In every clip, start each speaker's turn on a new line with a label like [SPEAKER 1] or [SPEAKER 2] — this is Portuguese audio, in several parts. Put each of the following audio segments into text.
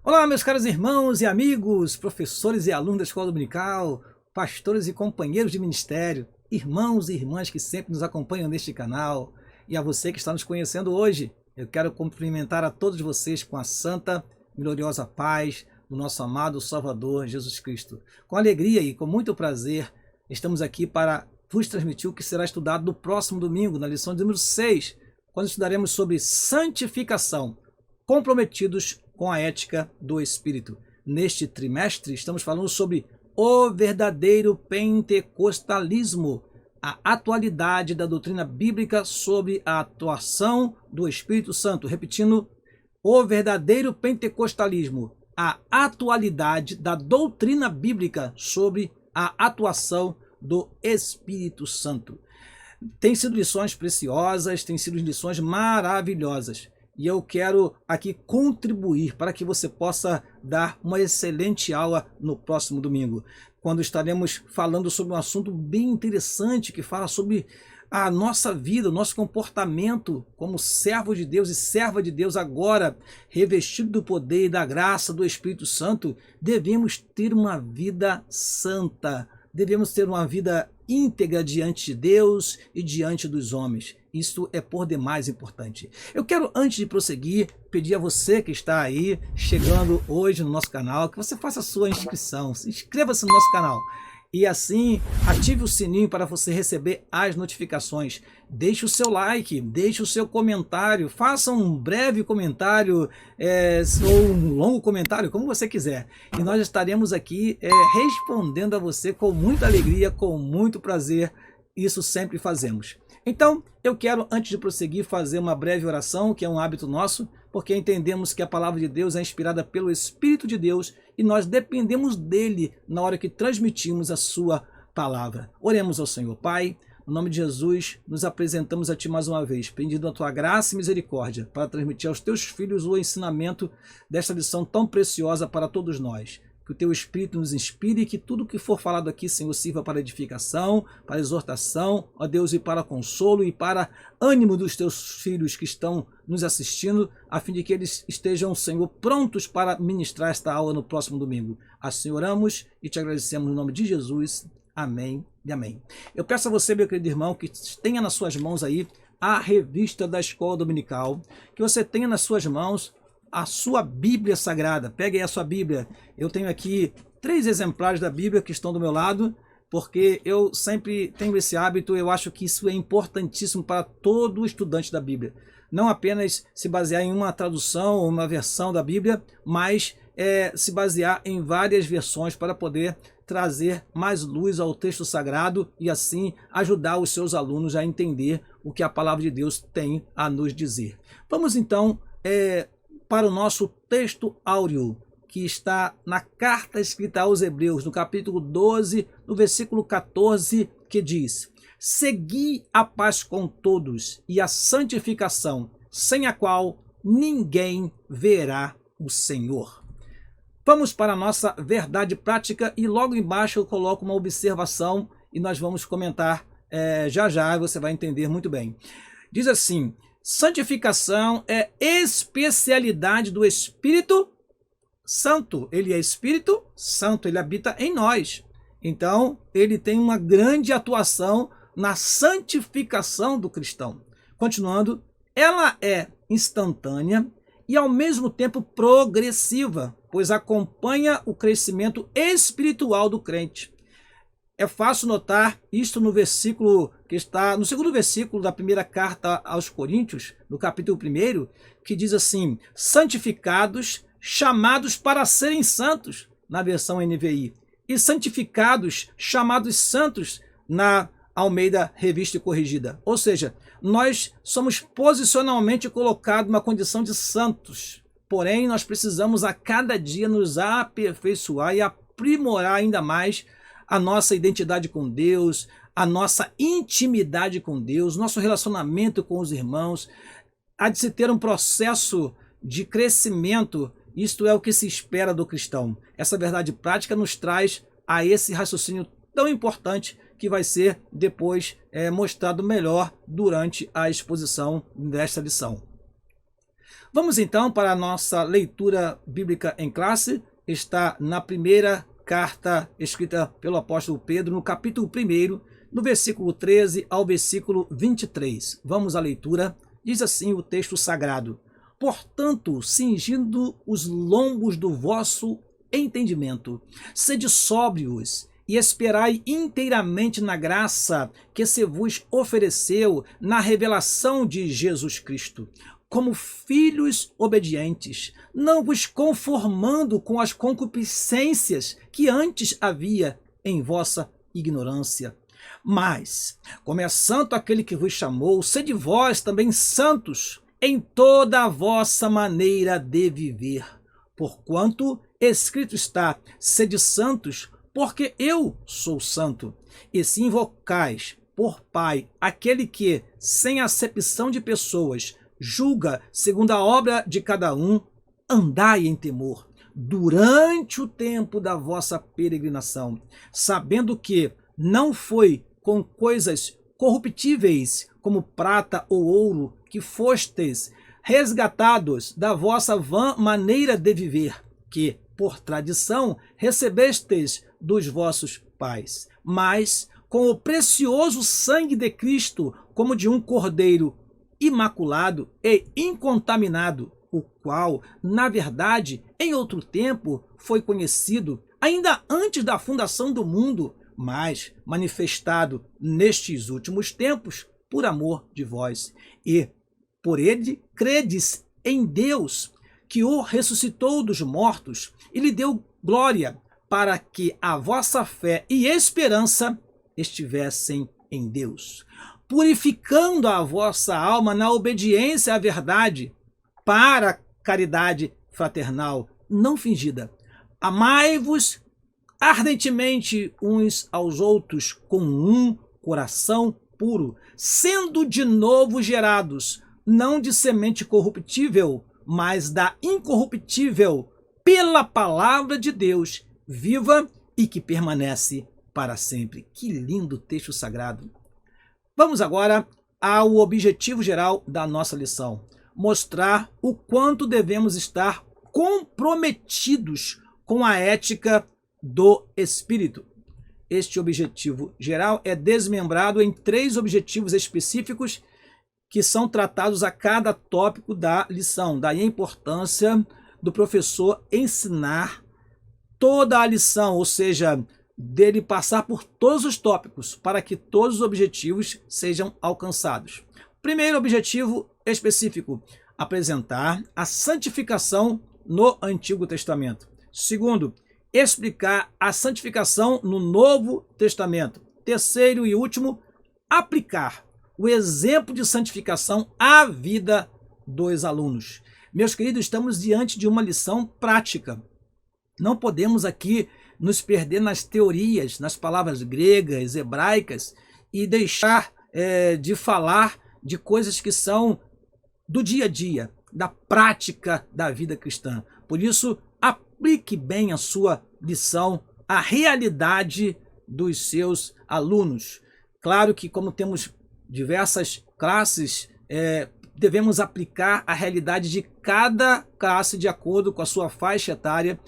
[SPEAKER 1] Olá, meus caros irmãos e amigos, professores e alunos da Escola Dominical, pastores e companheiros de ministério, irmãos e irmãs que sempre nos acompanham neste canal, e a você que está nos conhecendo hoje, eu quero cumprimentar a todos vocês com a santa, gloriosa paz do nosso amado Salvador Jesus Cristo. Com alegria e com muito prazer, estamos aqui para vos transmitir o que será estudado no próximo domingo, na lição de número 6, quando estudaremos sobre santificação, comprometidos com a ética do Espírito. Neste trimestre, estamos falando sobre o verdadeiro pentecostalismo, a atualidade da doutrina bíblica sobre a atuação do Espírito Santo. Repetindo, o verdadeiro pentecostalismo, a atualidade da doutrina bíblica sobre a atuação do Espírito Santo. Tem sido lições preciosas, tem sido lições maravilhosas. E eu quero aqui contribuir para que você possa dar uma excelente aula no próximo domingo, quando estaremos falando sobre um assunto bem interessante que fala sobre a nossa vida, o nosso comportamento como servo de Deus e serva de Deus agora, revestido do poder e da graça do Espírito Santo. Devemos ter uma vida santa, devemos ter uma vida íntegra diante de Deus e diante dos homens. Isso é por demais importante. Eu quero, antes de prosseguir, pedir a você que está aí, chegando hoje no nosso canal, que você faça a sua inscrição, inscreva-se no nosso canal. E assim, ative o sininho para você receber as notificações. Deixe o seu like, deixe o seu comentário, faça um breve comentário ou um longo comentário, como você quiser. E nós estaremos aqui respondendo a você com muita alegria, com muito prazer. Isso sempre fazemos. Então, eu quero, antes de prosseguir, fazer uma breve oração, que é um hábito nosso, porque entendemos que a palavra de Deus é inspirada pelo Espírito de Deus e nós dependemos dele na hora que transmitimos a sua palavra. Oremos ao Senhor. Pai, no nome de Jesus, nos apresentamos a Ti mais uma vez, pedindo a Tua graça e misericórdia para transmitir aos Teus filhos o ensinamento desta lição tão preciosa para todos nós. Que o Teu Espírito nos inspire e que tudo que for falado aqui, Senhor, sirva para edificação, para exortação, ó Deus, e para consolo e para ânimo dos Teus filhos que estão nos assistindo, a fim de que eles estejam, Senhor, prontos para ministrar esta aula no próximo domingo. Assim oramos e Te agradecemos no nome de Jesus. Amém e amém. Eu peço a você, meu querido irmão, que tenha nas suas mãos aí a revista da Escola Dominical, que você tenha nas suas mãos a sua Bíblia Sagrada. Pegue aí a sua Bíblia. Eu tenho aqui 3 exemplares da Bíblia que estão do meu lado, porque eu sempre tenho esse hábito. Eu acho que isso é importantíssimo para todo estudante da Bíblia. Não apenas se basear em uma tradução ou uma versão da Bíblia, mas se basear em várias versões para poder trazer mais luz ao texto sagrado e assim ajudar os seus alunos a entender o que a palavra de Deus tem a nos dizer. Vamos então para o nosso texto áureo, que está na carta escrita aos Hebreus, no capítulo 12, no versículo 14, que diz: segui a paz com todos e a santificação, sem a qual ninguém verá o Senhor. Vamos para a nossa verdade prática e logo embaixo eu coloco uma observação e nós vamos comentar já já, você vai entender muito bem. Diz assim: santificação é especialidade do Espírito Santo. Ele é Espírito Santo, ele habita em nós. Então, ele tem uma grande atuação na santificação do cristão. Continuando, ela é instantânea e ao mesmo tempo progressiva, pois acompanha o crescimento espiritual do crente. É fácil notar isto no versículo que está no segundo versículo da primeira carta aos Coríntios, no capítulo 1, que diz assim: santificados, chamados para serem santos, na versão NVI, e santificados, chamados santos, na Almeida Revista e Corrigida. Ou seja, nós somos posicionalmente colocados numa condição de santos, porém nós precisamos a cada dia nos aperfeiçoar e aprimorar ainda mais a nossa identidade com Deus, a nossa intimidade com Deus, nosso relacionamento com os irmãos. Há de se ter um processo de crescimento. Isto é o que se espera do cristão. Essa verdade prática nos traz a esse raciocínio tão importante que vai ser depois mostrado melhor durante a exposição desta lição. Vamos então para a nossa leitura bíblica em classe. Está na primeira carta escrita pelo apóstolo Pedro, no capítulo 1, no versículo 13 ao versículo 23. Vamos à leitura. Diz assim o texto sagrado: Portanto, cingindo os lombos do vosso entendimento, sede sóbrios e esperai inteiramente na graça que se vos ofereceu na revelação de Jesus Cristo. Como filhos obedientes, não vos conformando com as concupiscências que antes havia em vossa ignorância. Mas, como é santo aquele que vos chamou, sede vós também santos em toda a vossa maneira de viver. Porquanto escrito está: sede santos, porque eu sou santo. E se invocais por Pai aquele que, sem acepção de pessoas, julga segundo a obra de cada um, andai em temor durante o tempo da vossa peregrinação, sabendo que não foi com coisas corruptíveis, como prata ou ouro, que fostes resgatados da vossa vã maneira de viver, que, por tradição, recebestes dos vossos pais, mas com o precioso sangue de Cristo, como de um cordeiro imaculado e incontaminado, o qual, na verdade, em outro tempo foi conhecido, ainda antes da fundação do mundo, mas manifestado nestes últimos tempos por amor de vós. E por ele credes em Deus, que o ressuscitou dos mortos e lhe deu glória, para que a vossa fé e esperança estivessem em Deus, purificando a vossa alma na obediência à verdade, para a caridade fraternal não fingida. Amai-vos ardentemente uns aos outros com um coração puro, sendo de novo gerados, não de semente corruptível, mas da incorruptível, pela palavra de Deus, viva e que permanece para sempre. Que lindo texto sagrado! Vamos agora ao objetivo geral da nossa lição: mostrar o quanto devemos estar comprometidos com a ética do Espírito. Este objetivo geral é desmembrado em 3 objetivos específicos que são tratados a cada tópico da lição. Daí a importância do professor ensinar toda a lição, ou seja, dele passar por todos os tópicos para que todos os objetivos sejam alcançados. Primeiro objetivo específico: apresentar a santificação no Antigo Testamento. Segundo, explicar a santificação no Novo Testamento. Terceiro e último, aplicar o exemplo de santificação à vida dos alunos. Meus queridos, estamos diante de uma lição prática. Não podemos aqui nos perder nas teorias, nas palavras gregas, hebraicas e deixar de falar de coisas que são do dia a dia, da prática da vida cristã. Por isso, aplique bem a sua lição à realidade dos seus alunos. Claro que, como temos diversas classes, devemos aplicar a realidade de cada classe de acordo com a sua faixa etária.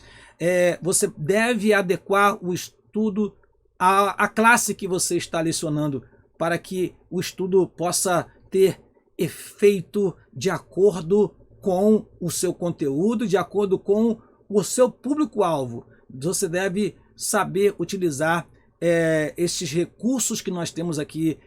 [SPEAKER 1] Você deve adequar o estudo à classe que você está lecionando, para que o estudo possa ter efeito de acordo com o seu conteúdo, de acordo com o seu público-alvo. Você deve saber utilizar esses recursos que nós temos aqui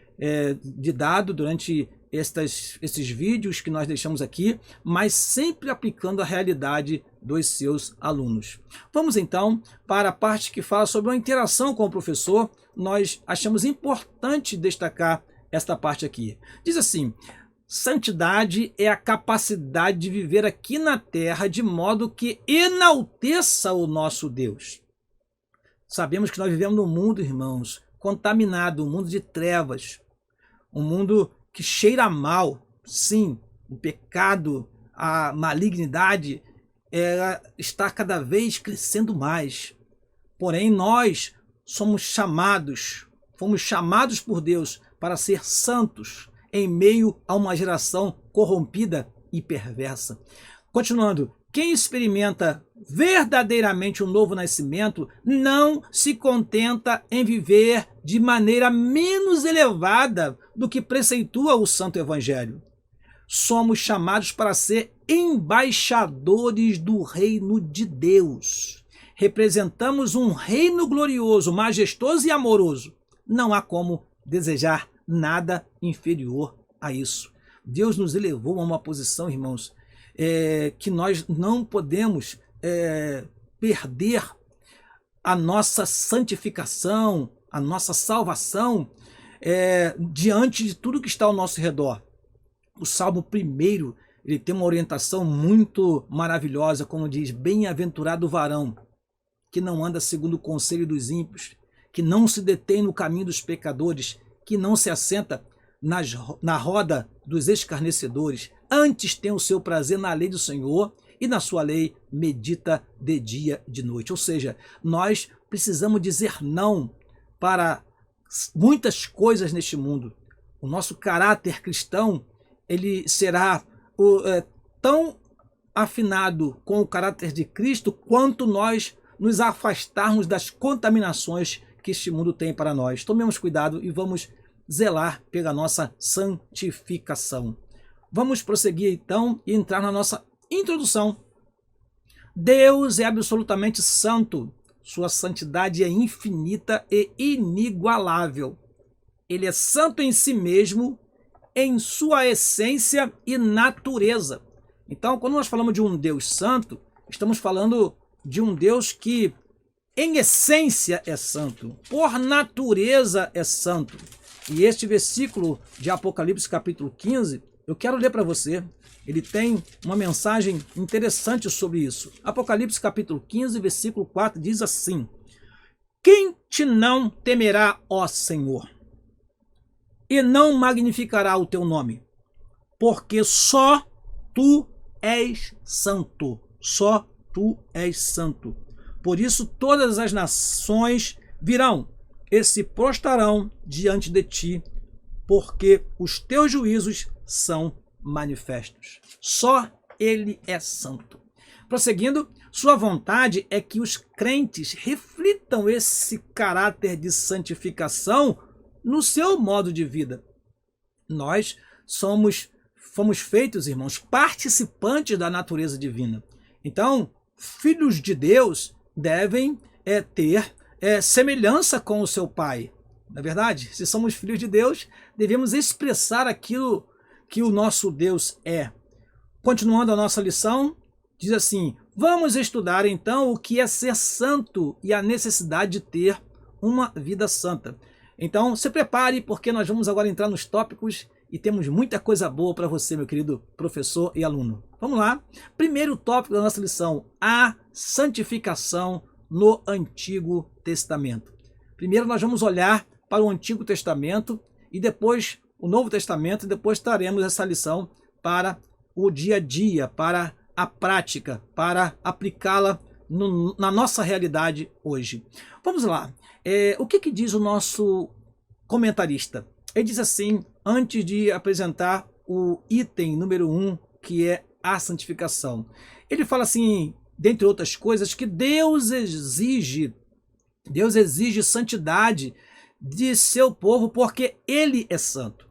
[SPEAKER 1] de dado durante esses vídeos que nós deixamos aqui, mas sempre aplicando a realidade dos seus alunos. Vamos então para a parte que fala sobre uma interação com o professor. Nós achamos importante destacar esta parte aqui. Diz assim: santidade é a capacidade de viver aqui na terra de modo que enalteça o nosso Deus. Sabemos que nós vivemos num mundo, irmãos, contaminado, um mundo de trevas, um mundo que cheira mal. Sim, o pecado, a malignidade está cada vez crescendo mais. Porém, nós fomos chamados por Deus para ser santos em meio a uma geração corrompida e perversa. Continuando, quem experimenta verdadeiramente um novo nascimento não se contenta em viver de maneira menos elevada do que preceitua o Santo Evangelho. Somos chamados para ser embaixadores do reino de Deus. Representamos um reino glorioso, majestoso e amoroso. Não há como desejar nada inferior a isso. Deus nos elevou a uma posição, irmãos, que nós não podemos perder a nossa santificação, a nossa salvação diante de tudo que está ao nosso redor. O Salmo 1, ele tem uma orientação muito maravilhosa, como diz: bem-aventurado o varão que não anda segundo o conselho dos ímpios, que não se detém no caminho dos pecadores, que não se assenta na roda dos escarnecedores, antes tem o seu prazer na lei do Senhor e na sua lei medita de dia e de noite. Ou seja, nós precisamos dizer não para muitas coisas neste mundo. O nosso caráter cristão, ele será tão afinado com o caráter de Cristo quanto nós nos afastarmos das contaminações que este mundo tem para nós. Tomemos cuidado e vamos zelar pela nossa santificação. Vamos prosseguir então e entrar na nossa introdução. Deus é absolutamente santo. Sua santidade é infinita e inigualável. Ele é santo em si mesmo, em sua essência e natureza. Então, quando nós falamos de um Deus santo, estamos falando de um Deus que, em essência, é santo, por natureza é santo. E este versículo de Apocalipse, capítulo 15, eu quero ler para você. Ele tem uma mensagem interessante sobre isso. Apocalipse, capítulo 15, versículo 4, diz assim: quem te não temerá, ó Senhor, e não magnificará o teu nome? Porque só tu és santo, só tu és santo. Por isso todas as nações virão e se prostrarão diante de ti, porque os teus juízos são manifestos. Só ele é santo. Prosseguindo, sua vontade é que os crentes reflitam esse caráter de santificação no seu modo de vida. Nós fomos feitos, irmãos, participantes da natureza divina. Então, filhos de Deus devem ter semelhança com o seu Pai. Na verdade, se somos filhos de Deus, devemos expressar aquilo que o nosso Deus é. Continuando a nossa lição, diz assim: vamos estudar então o que é ser santo e a necessidade de ter uma vida santa. Então, se prepare, porque nós vamos agora entrar nos tópicos e temos muita coisa boa para você, meu querido professor e aluno. Vamos lá. Primeiro tópico da nossa lição: a santificação no Antigo Testamento. Primeiro nós vamos olhar para o Antigo Testamento e depois o Novo Testamento, e depois traremos essa lição para o dia a dia, para a prática, para aplicá-la na nossa realidade hoje. Vamos lá. O que diz o nosso comentarista? Ele diz assim, antes de apresentar o item número 1, que é a santificação. Ele fala assim, dentre outras coisas, que Deus exige santidade de seu povo porque ele é santo.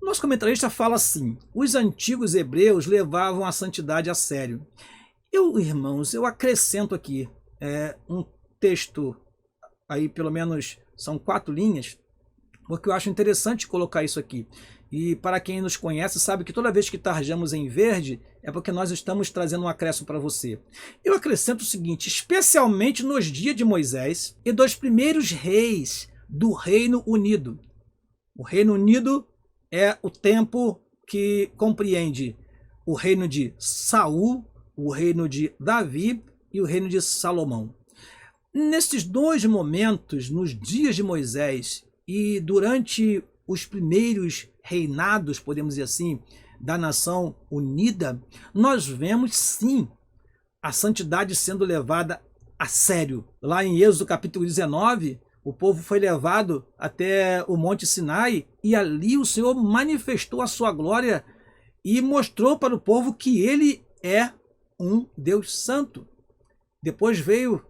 [SPEAKER 1] Nosso comentarista fala assim: os antigos hebreus levavam a santidade a sério. Irmãos, eu acrescento aqui um texto, aí pelo menos são 4 linhas, porque eu acho interessante colocar isso aqui. E para quem nos conhece sabe que toda vez que tarjamos em verde é porque nós estamos trazendo um acréscimo para você. Eu acrescento o seguinte: especialmente nos dias de Moisés e dos primeiros reis do Reino Unido. O Reino Unido é o tempo que compreende o reino de Saul, o reino de Davi e o reino de Salomão. Nesses 2 momentos, nos dias de Moisés e durante os primeiros reinados, podemos dizer assim, da nação unida, nós vemos sim a santidade sendo levada a sério. Lá em Êxodo capítulo 19, o povo foi levado até o Monte Sinai e ali o Senhor manifestou a sua glória e mostrou para o povo que ele é um Deus santo. Depois veio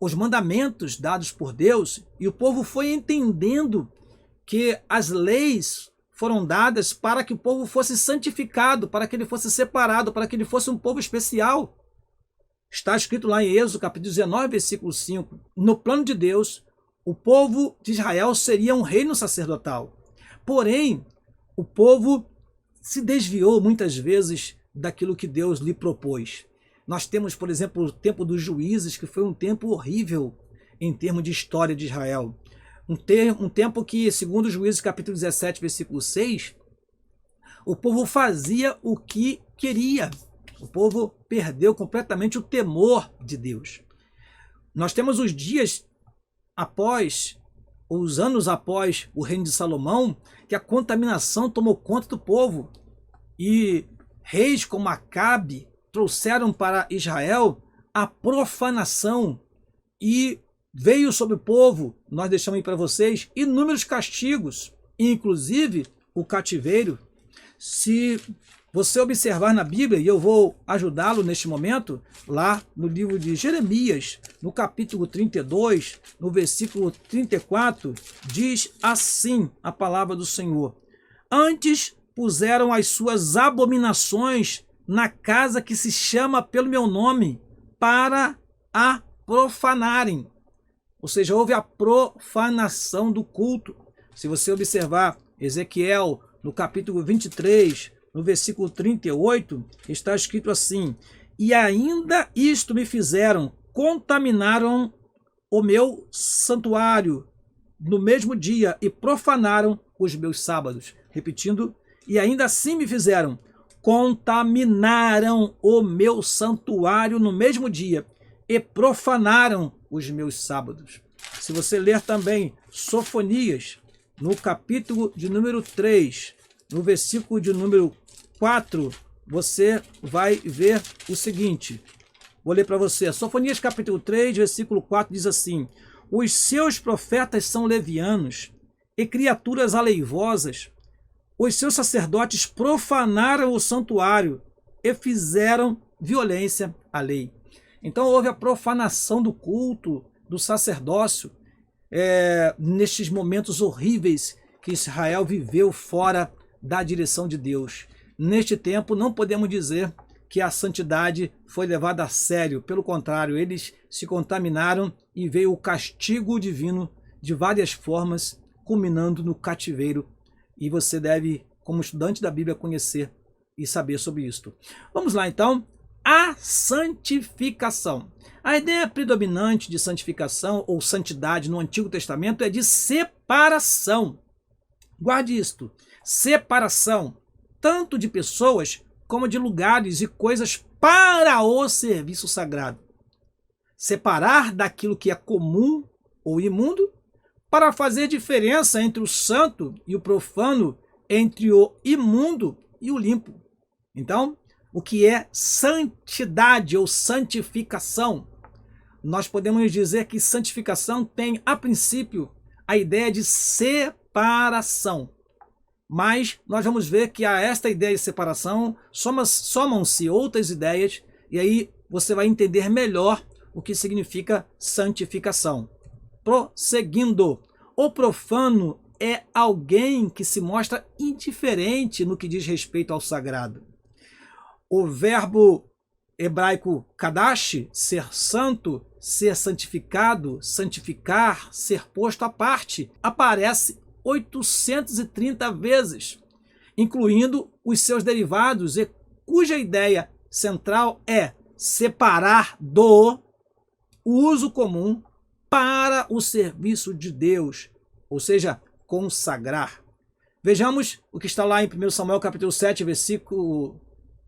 [SPEAKER 1] os mandamentos dados por Deus e o povo foi entendendo que as leis foram dadas para que o povo fosse santificado, para que ele fosse separado, para que ele fosse um povo especial. Está escrito lá em Êxodo, capítulo 19, versículo 5. No plano de Deus, o povo de Israel seria um reino sacerdotal. Porém, o povo se desviou muitas vezes daquilo que Deus lhe propôs. Nós temos, por exemplo, o tempo dos juízes, que foi um tempo horrível em termos de história de Israel. Um tempo que, segundo os Juízes, capítulo 17, versículo 6, o povo fazia o que queria. O povo perdeu completamente o temor de Deus. Nós temos os dias após, os anos após o reino de Salomão, que a contaminação tomou conta do povo. E reis como Acabe trouxeram para Israel a profanação e veio sobre o povo, nós deixamos aí para vocês, inúmeros castigos, inclusive o cativeiro. Se você observar na Bíblia, e eu vou ajudá-lo neste momento, lá no livro de Jeremias, no capítulo 32, no versículo 34, diz assim a palavra do Senhor: antes puseram as suas abominações na casa que se chama pelo meu nome, para a profanarem. Ou seja, houve a profanação do culto. Se você observar Ezequiel, no capítulo 23, no versículo 38, está escrito assim: e ainda isto me fizeram, contaminaram o meu santuário no mesmo dia e profanaram os meus sábados. Repetindo, e ainda assim me fizeram, contaminaram o meu santuário no mesmo dia e profanaram os meus sábados. Se você ler também Sofonias, no capítulo de número 3, no versículo de número 4, você vai ver o seguinte. Vou ler para você. Sofonias capítulo 3, versículo 4 diz assim: os seus profetas são levianos e criaturas aleivosas. Os seus sacerdotes profanaram o santuário e fizeram violência à lei. Então houve a profanação do culto, do sacerdócio, nestes momentos horríveis que Israel viveu fora da direção de Deus. Neste tempo não podemos dizer que a santidade foi levada a sério. Pelo contrário, eles se contaminaram e veio o castigo divino de várias formas, culminando no cativeiro. E você deve, como estudante da Bíblia, conhecer e saber sobre isto. Vamos lá então. A santificação. A ideia predominante de santificação ou santidade no Antigo Testamento é de separação. Guarde isto. Separação, tanto de pessoas como de lugares e coisas para o serviço sagrado. Separar daquilo que é comum ou imundo para fazer diferença entre o santo e o profano, entre o imundo e o limpo. Então, o que é santidade ou santificação? Nós podemos dizer que santificação tem, a princípio, a ideia de separação. Mas nós vamos ver que a esta ideia de separação somam-se outras ideias, e aí você vai entender melhor o que significa santificação. Prosseguindo, o profano é alguém que se mostra indiferente no que diz respeito ao sagrado. O verbo hebraico kadash, ser santo, ser santificado, santificar, ser posto à parte, aparece 830 vezes, incluindo os seus derivados, e cuja ideia central é separar do uso comum para o serviço de Deus, ou seja, consagrar. Vejamos o que está lá em 1 Samuel capítulo 7, versículo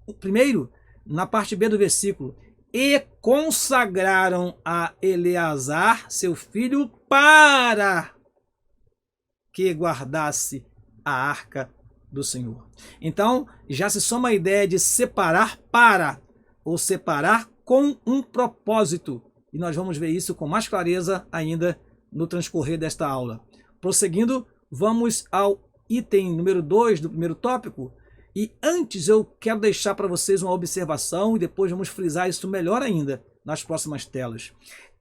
[SPEAKER 1] 1, na parte B do versículo. E consagraram a Eleazar, seu filho, para que guardasse a arca do Senhor. Então, já se soma a ideia de separar para, ou separar com um propósito. E nós vamos ver isso com mais clareza ainda no transcorrer desta aula. Prosseguindo, vamos ao item número 2 do primeiro tópico, E antes eu quero deixar para vocês uma observação e depois vamos frisar isso melhor ainda nas próximas telas.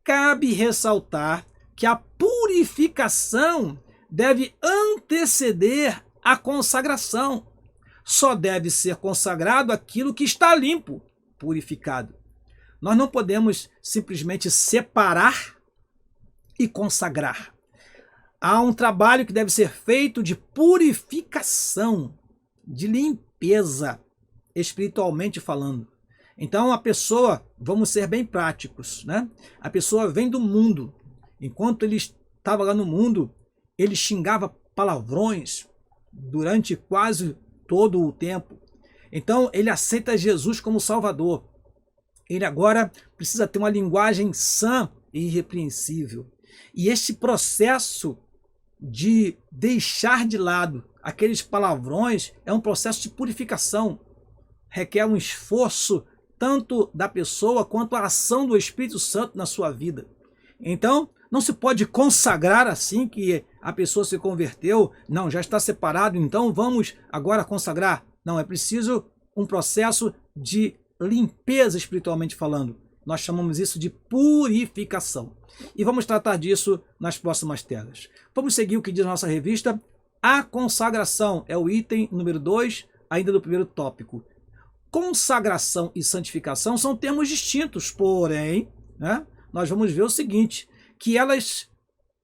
[SPEAKER 1] Cabe ressaltar que a purificação deve anteceder a consagração. Só deve ser consagrado aquilo que está limpo, purificado. Nós não podemos simplesmente separar e consagrar. Há um trabalho que deve ser feito de purificação, de limpeza, espiritualmente falando. Então a pessoa, vamos ser bem práticos, né? A pessoa vem do mundo. Enquanto ele estava lá no mundo, ele xingava palavrões durante quase todo o tempo. Então ele aceita Jesus como Salvador. Ele agora precisa ter uma linguagem sã e irrepreensível. E este processo de deixar de lado aqueles palavrões é um processo de purificação. Requer um esforço tanto da pessoa quanto a ação do Espírito Santo na sua vida. Então, não se pode consagrar assim que a pessoa se converteu, não, já está separado, então vamos agora consagrar. Não, é preciso um processo de limpeza espiritualmente falando. Nós chamamos isso de purificação. E vamos tratar disso nas próximas telas. Vamos seguir o que diz a nossa revista. A consagração é o item número 2, ainda do primeiro tópico. Consagração e santificação são termos distintos, porém, né, nós vamos ver o seguinte, que elas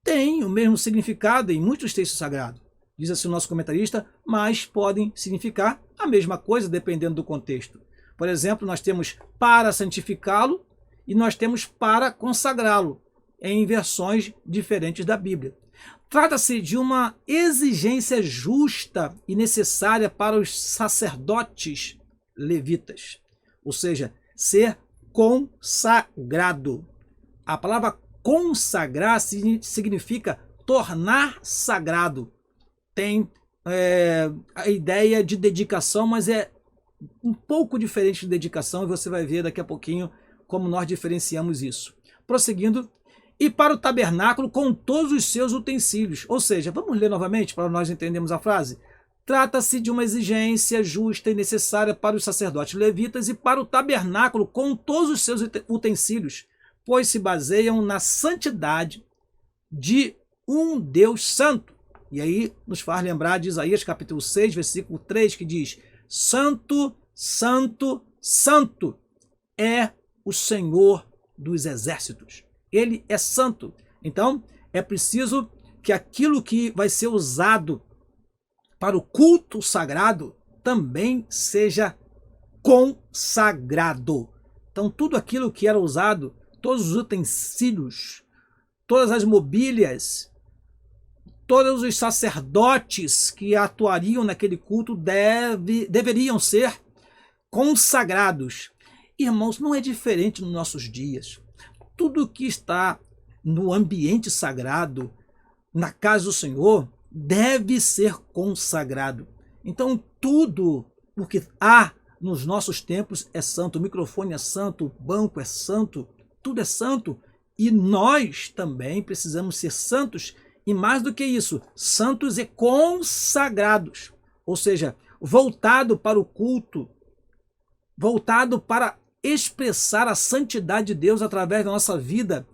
[SPEAKER 1] têm o mesmo significado em muitos textos sagrados. Diz assim o nosso comentarista, mas podem significar a mesma coisa dependendo do contexto. Por exemplo, nós temos para santificá-lo e nós temos para consagrá-lo, em versões diferentes da Bíblia. Trata-se de uma exigência justa e necessária para os sacerdotes levitas, ou seja, ser consagrado. A palavra consagrar significa tornar sagrado. Tem a ideia de dedicação, mas é um pouco diferente de dedicação, e você vai ver daqui a pouquinho como nós diferenciamos isso. Prosseguindo, e para o tabernáculo com todos os seus utensílios. Ou seja, vamos ler novamente para nós entendermos a frase? Trata-se de uma exigência justa e necessária para os sacerdotes levitas e para o tabernáculo com todos os seus utensílios, pois se baseiam na santidade de um Deus santo. E aí nos faz lembrar de Isaías capítulo 6, versículo 3, que diz: Santo, santo, santo é o Senhor dos exércitos. Ele é santo. Então, é preciso que aquilo que vai ser usado para o culto sagrado também seja consagrado. Então, tudo aquilo que era usado, todos os utensílios, todas as mobílias, todos os sacerdotes que atuariam naquele culto deveriam ser consagrados. Irmãos, não é diferente nos nossos dias. Tudo que está no ambiente sagrado, na casa do Senhor, deve ser consagrado. Então, tudo o que há nos nossos templos é santo. O microfone é santo, o banco é santo, tudo é santo. E nós também precisamos ser santos, e mais do que isso, santos e consagrados. Ou seja, voltado para o culto, voltado para expressar a santidade de Deus através da nossa vida.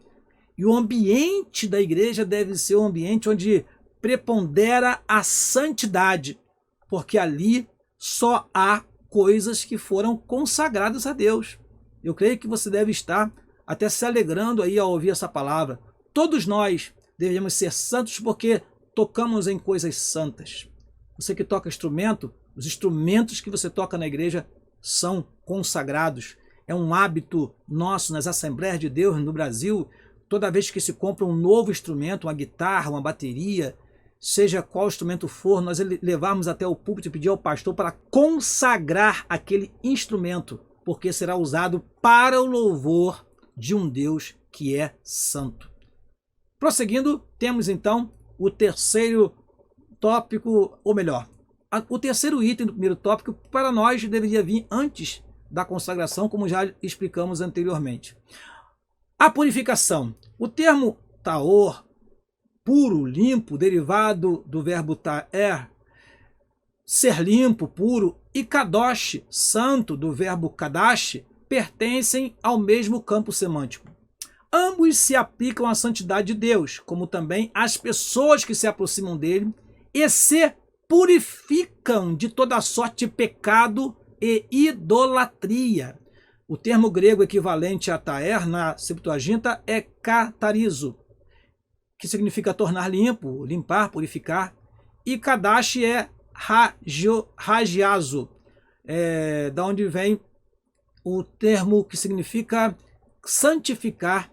[SPEAKER 1] E o ambiente da igreja deve ser um ambiente onde prepondera a santidade, porque ali só há coisas que foram consagradas a Deus. Eu creio que você deve estar até se alegrando aí ao ouvir essa palavra. Todos nós devemos ser santos porque tocamos em coisas santas. Você que toca instrumento, os instrumentos que você toca na igreja são consagrados. É um hábito nosso nas Assembleias de Deus no Brasil, toda vez que se compra um novo instrumento, uma guitarra, uma bateria, seja qual instrumento for, nós levarmos até o púlpito e pedir ao pastor para consagrar aquele instrumento, porque será usado para o louvor de um Deus que é santo. Prosseguindo, temos então o terceiro tópico, ou melhor, o terceiro item do primeiro tópico, para nós deveria vir antes da consagração, como já explicamos anteriormente. A purificação. O termo taor, puro, limpo, derivado do verbo taer, ser limpo, puro, e kadosh, santo, do verbo kadash, pertencem ao mesmo campo semântico. Ambos se aplicam à santidade de Deus, como também às pessoas que se aproximam dele e se purificam de toda sorte de pecado e idolatria. O termo grego equivalente a taer na Septuaginta é katarizo, que significa tornar limpo, limpar, purificar. E kadash é hagiazo, da onde vem o termo que significa santificar,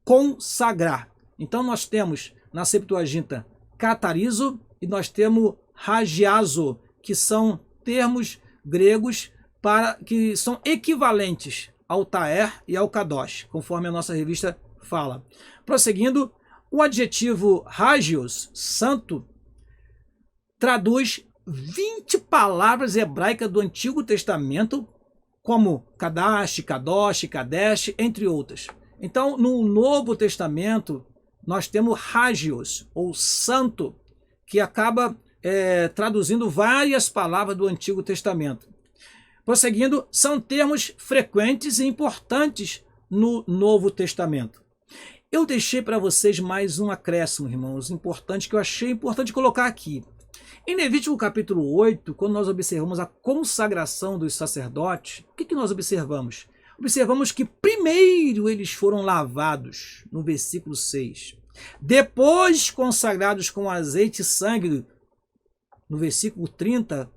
[SPEAKER 1] consagrar. Então nós temos na Septuaginta katarizo e nós temos hagiazo, que são termos gregos que são equivalentes ao taer e ao kadosh, conforme a nossa revista fala. Prosseguindo, o adjetivo hagios, santo, traduz 20 palavras hebraicas do Antigo Testamento, como kadash, kadosh, kadesh, entre outras. Então, no Novo Testamento, nós temos hagios, ou santo, que acaba traduzindo várias palavras do Antigo Testamento. Prosseguindo, são termos frequentes e importantes no Novo Testamento. Eu deixei para vocês mais um acréscimo, irmãos, importante, que eu achei importante colocar aqui. Em Levítico capítulo 8, quando nós observamos a consagração dos sacerdotes, o que nós observamos? Observamos que primeiro eles foram lavados, no versículo 6. Depois consagrados com azeite e sangue, no versículo 30,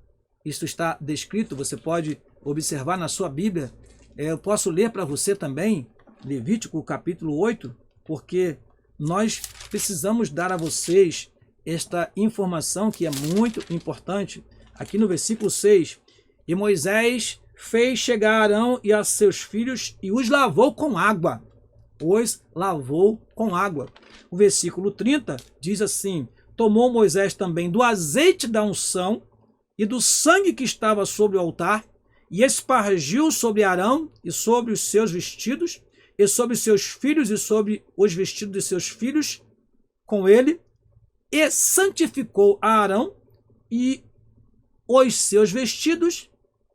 [SPEAKER 1] isso está descrito, você pode observar na sua Bíblia. Eu posso ler para você também, Levítico capítulo 8, porque nós precisamos dar a vocês esta informação que é muito importante. Aqui no versículo 6, e Moisés fez chegar Arão e a seus filhos e os lavou com água. Os lavou com água. O versículo 30 diz assim: tomou Moisés também do azeite da unção e do sangue que estava sobre o altar, e espargiu sobre Arão e sobre os seus vestidos, e sobre os seus filhos e sobre os vestidos de seus filhos com ele, e santificou a Arão e os seus vestidos,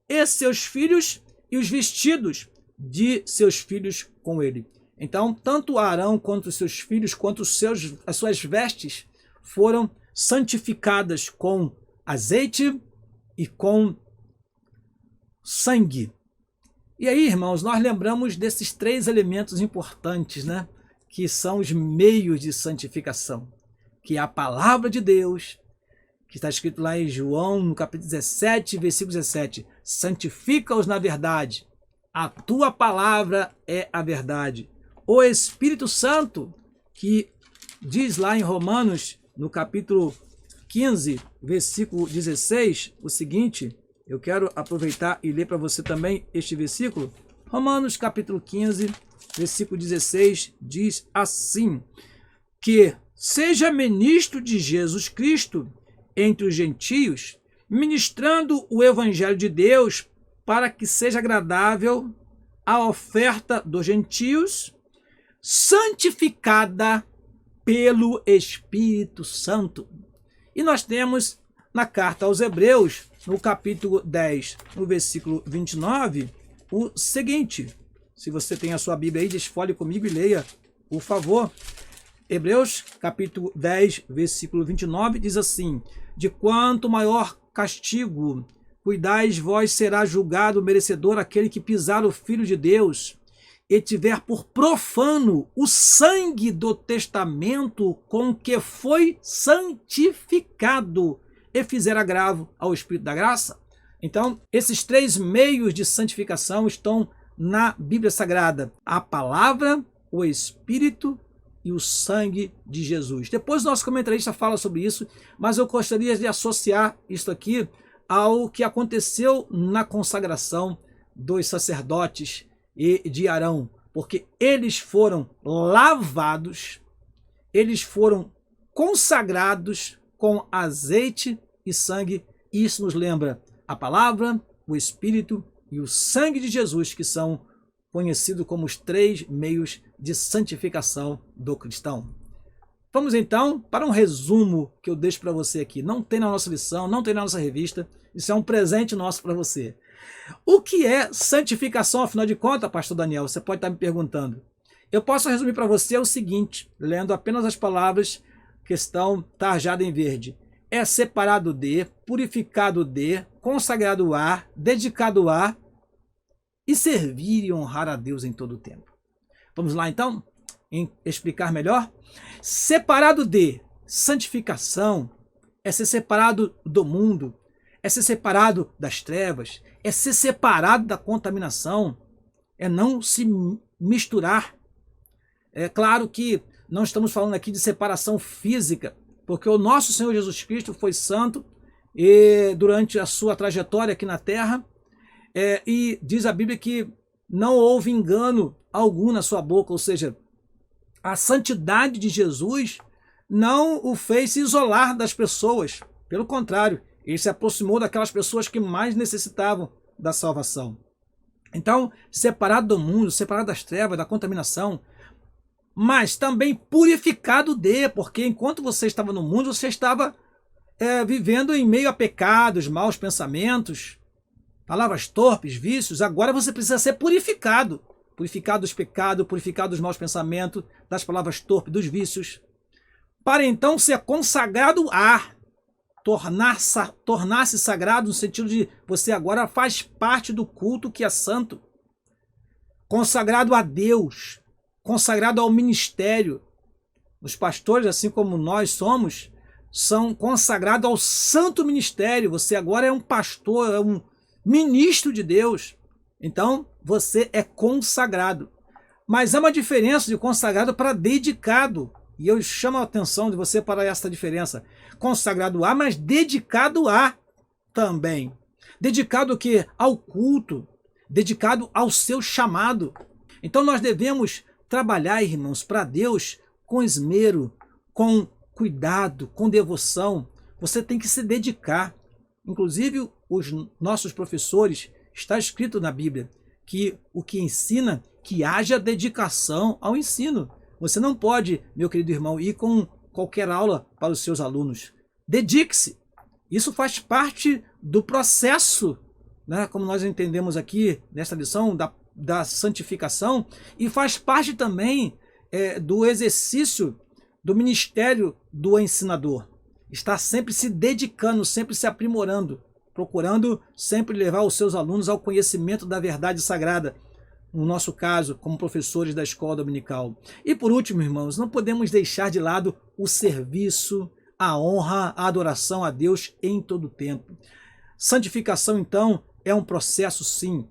[SPEAKER 1] e seus filhos e os vestidos de seus filhos com ele. Então, tanto Arão quanto os seus filhos, quanto as suas vestes foram santificadas com azeite e com sangue. E aí, irmãos, nós lembramos desses três elementos importantes, né? Que são os meios de santificação, que é a palavra de Deus, que está escrito lá em João, no capítulo 17, versículo 17, santifica-os na verdade, a tua palavra é a verdade. O Espírito Santo, que diz lá em Romanos, no capítulo 15, versículo 16, o seguinte, eu quero aproveitar e ler para você também este versículo. Romanos capítulo 15, versículo 16, diz assim, que seja ministro de Jesus Cristo entre os gentios, ministrando o evangelho de Deus, para que seja agradável a oferta dos gentios, santificada pelo Espírito Santo. E nós temos na carta aos Hebreus, no capítulo 10, no versículo 29, o seguinte. Se você tem a sua Bíblia aí, desfolhe comigo e leia, por favor. Hebreus, capítulo 10, versículo 29, diz assim: de quanto maior castigo cuidais vós, será julgado merecedor aquele que pisar o Filho de Deus e tiver por profano o sangue do testamento com que foi santificado e fizer agravo ao Espírito da graça. Então, esses três meios de santificação estão na Bíblia Sagrada: a palavra, o Espírito e o sangue de Jesus. Depois o nosso comentarista fala sobre isso, mas eu gostaria de associar isso aqui ao que aconteceu na consagração dos sacerdotes e de Arão, porque eles foram lavados, eles foram consagrados com azeite e sangue. Isso nos lembra a palavra, o Espírito e o sangue de Jesus, que são conhecidos como os três meios de santificação do cristão. Vamos então para um resumo que eu deixo para você aqui. Não tem na nossa lição, não tem na nossa revista. Isso é um presente nosso para você. O que é santificação, afinal de contas, pastor Daniel? Você pode estar me perguntando. Eu posso resumir para você o seguinte, lendo apenas as palavras que estão tarjadas em verde. É separado de, purificado de, consagrado a, dedicado a e servir e honrar a Deus em todo o tempo. Vamos lá então, explicar melhor? Separado de, santificação, é ser separado do mundo, é ser separado das trevas, é ser separado da contaminação, é não se misturar. É claro que não estamos falando aqui de separação física, porque o nosso Senhor Jesus Cristo foi santo e durante a sua trajetória aqui na terra, e diz a Bíblia que não houve engano algum na sua boca, ou seja, a santidade de Jesus não o fez se isolar das pessoas, pelo contrário, ele se aproximou daquelas pessoas que mais necessitavam da salvação. Então, separado do mundo, separado das trevas, da contaminação, mas também purificado de, porque enquanto você estava no mundo, você estava vivendo em meio a pecados, maus pensamentos, palavras torpes, vícios. Agora você precisa ser purificado. Purificado dos pecados, purificado dos maus pensamentos, das palavras torpes, dos vícios. Para então ser consagrado a, tornar-se sagrado no sentido de você agora faz parte do culto que é santo. Consagrado a Deus, consagrado ao ministério. Os pastores, assim como nós somos, são consagrados ao santo ministério. Você agora é um pastor, é um ministro de Deus. Então, você é consagrado. Mas há uma diferença de consagrado para dedicado. E eu chamo a atenção de você para essa diferença. Consagrado a, mas dedicado a também. Dedicado o quê? Ao culto. Dedicado ao seu chamado. Então nós devemos trabalhar, irmãos, para Deus com esmero, com cuidado, com devoção. Você tem que se dedicar. Inclusive, os nossos professores, está escrito na Bíblia, que o que ensina, que haja dedicação ao ensino. Você não pode, meu querido irmão, ir com qualquer aula para os seus alunos. Dedique-se. Isso faz parte do processo, né, como nós entendemos aqui nesta lição, da santificação, e faz parte também do exercício do ministério do ensinador. Está sempre se dedicando, sempre se aprimorando, procurando sempre levar os seus alunos ao conhecimento da verdade sagrada, no nosso caso, como professores da escola dominical. E por último, irmãos, não podemos deixar de lado o serviço, a honra, a adoração a Deus em todo o tempo. Santificação, então, é um processo, sim,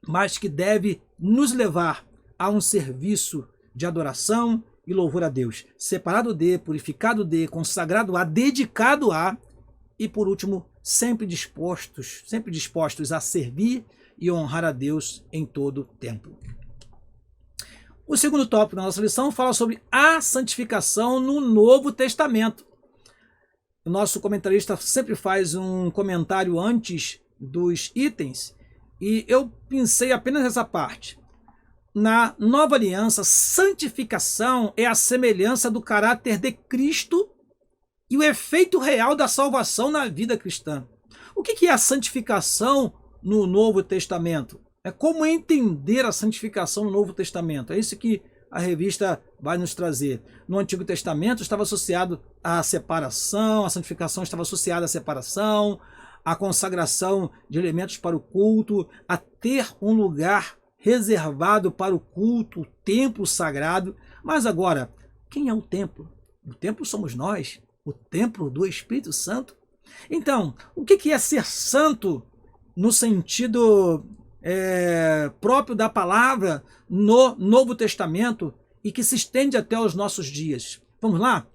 [SPEAKER 1] mas que deve nos levar a um serviço de adoração e louvor a Deus. Separado de, purificado de, consagrado a, dedicado a, e por último, sempre dispostos a servir e honrar a Deus em todo tempo. O segundo tópico da nossa lição fala sobre a santificação no Novo Testamento. O nosso comentarista sempre faz um comentário antes dos itens e eu pensei apenas nessa parte. Na Nova Aliança, santificação é a semelhança do caráter de Cristo e o efeito real da salvação na vida cristã. O que é a santificação no Novo Testamento? É como entender a santificação no Novo Testamento. É isso que a revista vai nos trazer. No Antigo Testamento estava associado à separação, a santificação estava associada à separação, à consagração de elementos para o culto, a ter um lugar reservado para o culto, o templo sagrado. Mas agora, quem é o templo? O templo somos nós, o templo do Espírito Santo. Então, o que é ser santo no sentido próprio da palavra no Novo Testamento e que se estende até os nossos dias? Vamos lá?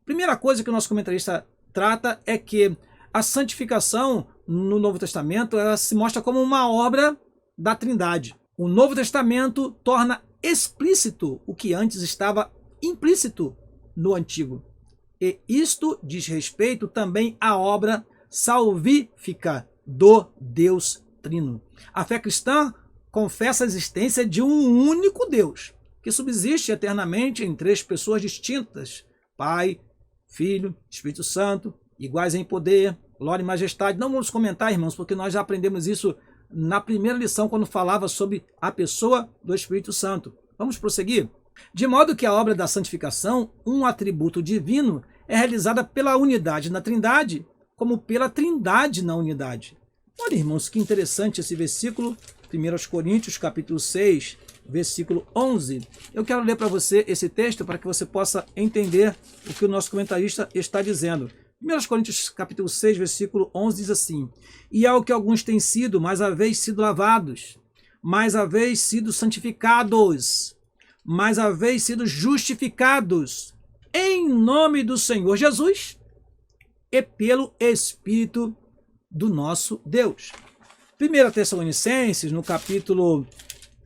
[SPEAKER 1] Primeira coisa que o nosso comentarista trata é que a santificação no Novo Testamento ela se mostra como uma obra da Trindade. O Novo Testamento torna explícito o que antes estava implícito no Antigo. E isto diz respeito também à obra salvífica do Deus Trino. A fé cristã confessa a existência de um único Deus, que subsiste eternamente em três pessoas distintas, Pai, Filho, Espírito Santo, iguais em poder, glória e majestade. Não vamos comentar, irmãos, porque nós já aprendemos isso na primeira lição, quando falava sobre a pessoa do Espírito Santo. Vamos prosseguir? De modo que a obra da santificação, um atributo divino, é realizada pela unidade na Trindade, como pela Trindade na unidade. Olha, irmãos, que interessante esse versículo, 1 Coríntios, capítulo 6, versículo 11. Eu quero ler para você esse texto para que você possa entender o que o nosso comentarista está dizendo. 1 Coríntios, capítulo 6, versículo 11 diz assim: E ao que alguns têm sido, mais haveis sido lavados, mais haveis sido santificados, mais haveis sido justificados, em nome do Senhor Jesus e pelo Espírito do nosso Deus. 1 Tessalonicenses, no capítulo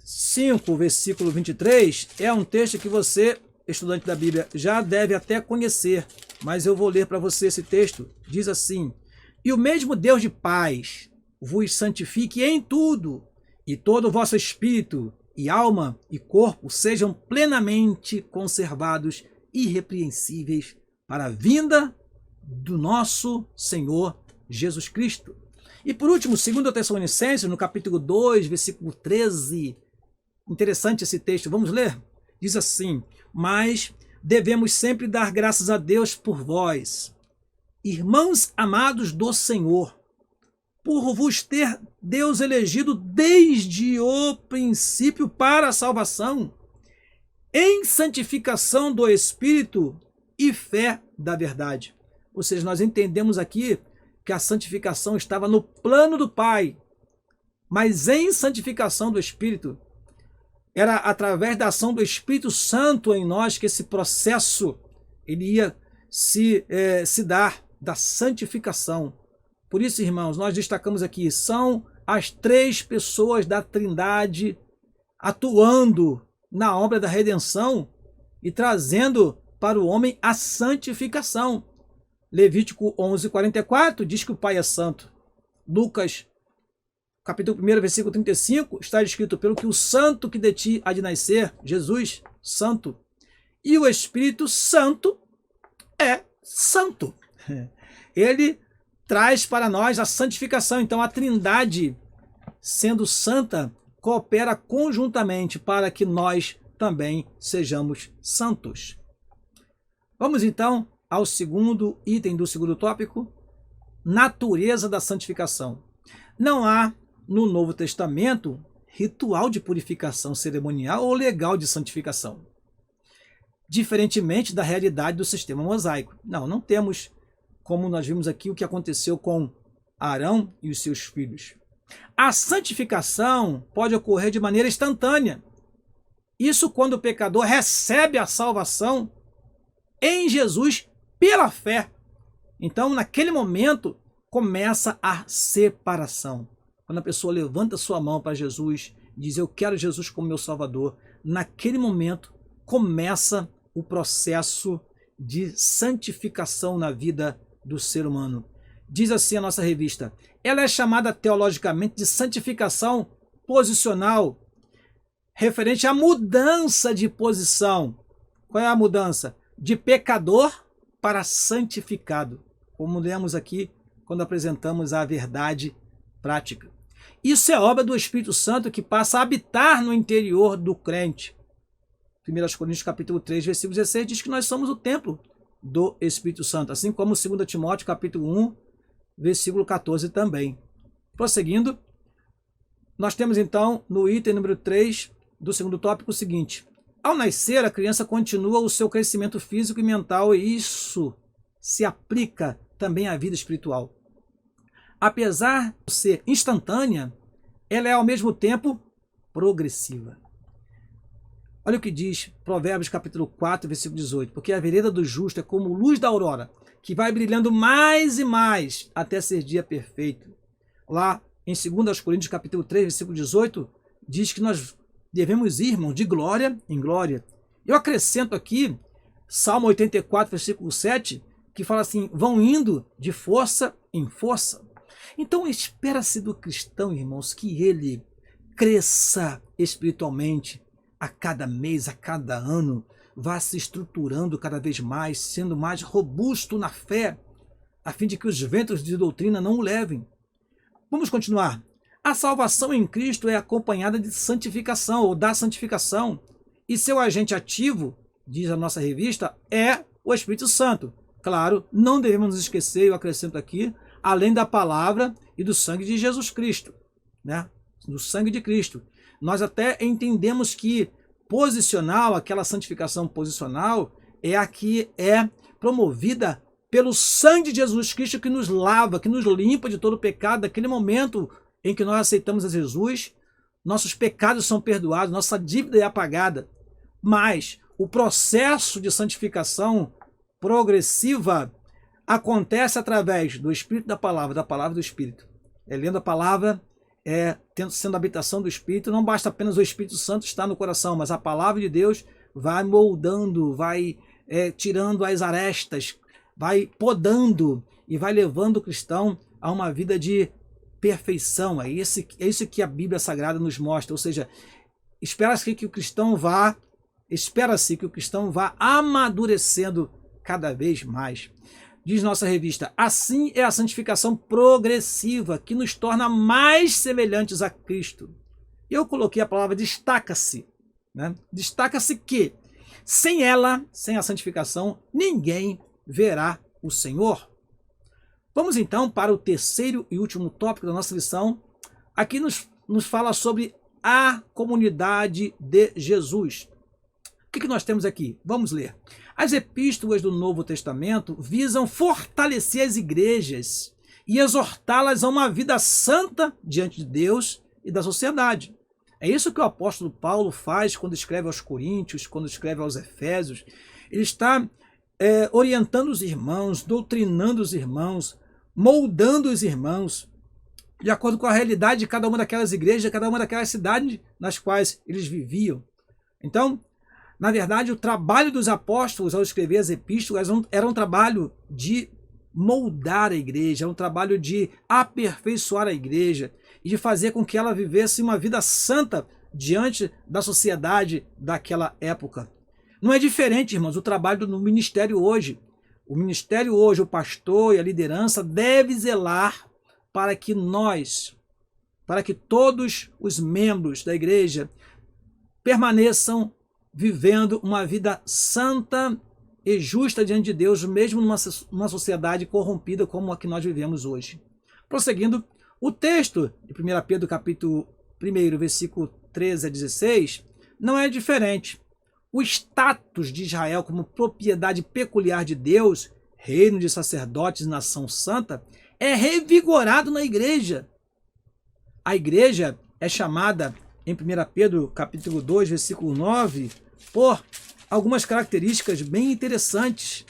[SPEAKER 1] 5, versículo 23, é um texto que você, estudante da Bíblia, já deve até conhecer, mas eu vou ler para você esse texto. Diz assim: E o mesmo Deus de paz vos santifique em tudo, e todo o vosso espírito, e alma, e corpo sejam plenamente conservados, irrepreensíveis, para a vinda do nosso Senhor Jesus Cristo. E por último, 2 Tessalonicenses, no capítulo 2, versículo 13, interessante esse texto, vamos ler? Diz assim: Mas devemos sempre dar graças a Deus por vós, irmãos amados do Senhor, por vos ter Deus elegido desde o princípio para a salvação, em santificação do Espírito e fé da verdade. Ou seja, nós entendemos aqui que a santificação estava no plano do Pai, mas em santificação do Espírito. Era através da ação do Espírito Santo em nós que esse processo ele ia se dar, da santificação. Por isso, irmãos, nós destacamos aqui, são as três pessoas da Trindade atuando na obra da redenção e trazendo para o homem a santificação. Levítico 11:44 diz que o Pai é santo. Lucas, capítulo 1, versículo 35, está escrito: Pelo que o santo que de ti há de nascer, Jesus, santo. E o Espírito Santo é santo. Ele traz para nós a santificação. Então a Trindade, sendo santa, coopera conjuntamente para que nós também sejamos santos. Vamos então ao segundo item do segundo tópico, natureza da santificação. Não há no Novo Testamento ritual de purificação cerimonial ou legal de santificação, diferentemente da realidade do sistema mosaico. Não temos, como nós vimos aqui, o que aconteceu com Arão e os seus filhos. A santificação pode ocorrer de maneira instantânea. Isso quando o pecador recebe a salvação em Jesus pela fé. Então, naquele momento, começa a separação. Quando a pessoa levanta sua mão para Jesus, diz: Eu quero Jesus como meu Salvador. Naquele momento, começa o processo de santificação na vida do ser humano. Diz assim a nossa revista: ela é chamada teologicamente de santificação posicional, referente à mudança de posição. Qual é a mudança? De pecador para santificado, como lemos aqui quando apresentamos a verdade prática. Isso é obra do Espírito Santo que passa a habitar no interior do crente. 1 Coríntios capítulo 3, versículo 16 diz que nós somos o templo do Espírito Santo, assim como 2 Timóteo capítulo 1, versículo 14 também. Prosseguindo, nós temos então no item número 3 do segundo tópico o seguinte: ao nascer, a criança continua o seu crescimento físico e mental, e isso se aplica também à vida espiritual. Apesar de ser instantânea, ela é ao mesmo tempo progressiva. Olha o que diz Provérbios capítulo 4, versículo 18: porque a vereda do justo é como luz da aurora, que vai brilhando mais e mais até ser dia perfeito. Lá em 2 Coríntios capítulo 3, versículo 18, diz que nós devemos ir, irmão, de glória em glória. Eu acrescento aqui Salmo 84, versículo 7, que fala assim: vão indo de força em força. Então espera-se do cristão, irmãos, que ele cresça espiritualmente a cada mês, a cada ano, vá se estruturando cada vez mais, sendo mais robusto na fé, a fim de que os ventos de doutrina não o levem. Vamos continuar. A salvação em Cristo é acompanhada de santificação, ou da santificação, e seu agente ativo, diz a nossa revista, é o Espírito Santo. Claro, não devemos nos esquecer, eu acrescento aqui, além da palavra e do sangue de Jesus Cristo, né? Do sangue de Cristo. Nós até entendemos que posicional, aquela santificação posicional, é a que é promovida pelo sangue de Jesus Cristo, que nos lava, que nos limpa de todo pecado. Naquele momento em que nós aceitamos a Jesus, nossos pecados são perdoados, nossa dívida é apagada. Mas o processo de santificação progressiva acontece através do Espírito da palavra do Espírito. Lendo a palavra, sendo a habitação do Espírito. Não basta apenas o Espírito Santo estar no coração, mas a palavra de Deus vai moldando, vai tirando as arestas, vai podando e vai levando o cristão a uma vida de perfeição. É isso que a Bíblia Sagrada nos mostra. Ou seja, espera-se que o cristão vá amadurecendo cada vez mais. Diz nossa revista, assim é a santificação progressiva, que nos torna mais semelhantes a Cristo. Eu coloquei a palavra destaca-se, né? Destaca-se que, sem ela, sem a santificação, ninguém verá o Senhor. Vamos então para o terceiro e último tópico da nossa lição. Aqui nos fala sobre a comunidade de Jesus. O que nós temos aqui? Vamos ler. As epístolas do Novo Testamento visam fortalecer as igrejas e exortá-las a uma vida santa diante de Deus e da sociedade. É isso que o apóstolo Paulo faz quando escreve aos Coríntios, quando escreve aos Efésios. Ele está orientando os irmãos, doutrinando os irmãos, moldando os irmãos, de acordo com a realidade de cada uma daquelas igrejas, cada uma daquelas cidades nas quais eles viviam. Então, na verdade, o trabalho dos apóstolos ao escrever as epístolas era um trabalho de moldar a igreja, um trabalho de aperfeiçoar a igreja e de fazer com que ela vivesse uma vida santa diante da sociedade daquela época. Não é diferente, irmãos, o trabalho no ministério hoje. O ministério hoje, o pastor e a liderança deve zelar para que todos os membros da igreja permaneçam vivendo uma vida santa e justa diante de Deus, mesmo numa sociedade corrompida como a que nós vivemos hoje. Prosseguindo, o texto de 1 Pedro, capítulo 1, versículo 13 a 16, não é diferente. O status de Israel como propriedade peculiar de Deus, reino de sacerdotes e nação santa, é revigorado na igreja. A igreja é chamada em 1 Pedro capítulo 2, versículo 9, por algumas características bem interessantes.